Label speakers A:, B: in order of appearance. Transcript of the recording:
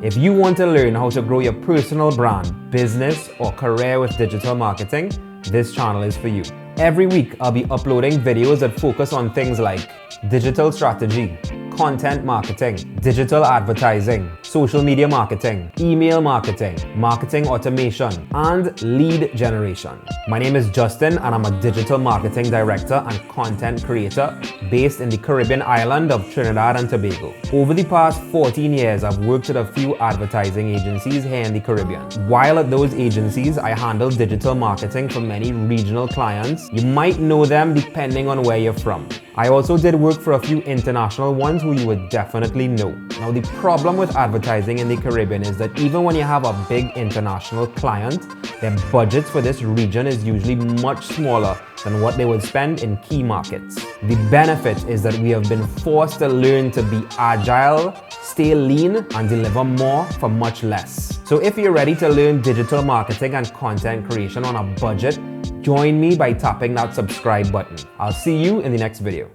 A: If you want to learn how to grow your personal brand, business, or career with digital marketing, this channel is for you. Every week, I'll be uploading videos that focus on things like digital strategy, content marketing, digital advertising, social media marketing, email marketing, marketing automation, and lead generation. My name is Justin and I'm a digital marketing director and content creator based in the Caribbean island of Trinidad and Tobago. Over the past 14 years, I've worked with a few advertising agencies here in the Caribbean. While at those agencies, I handle digital marketing for many regional clients. You might know them depending on where you're from. I also did work for a few international ones who you would definitely know. Now, the problem with advertising in the Caribbean is that even when you have a big international client, their budgets for this region is usually much smaller than what they would spend in key markets. The benefit is that we have been forced to learn to be agile, stay lean, and deliver more for much less. So if you're ready to learn digital marketing and content creation on a budget, join me by tapping that subscribe button. I'll see you in the next video.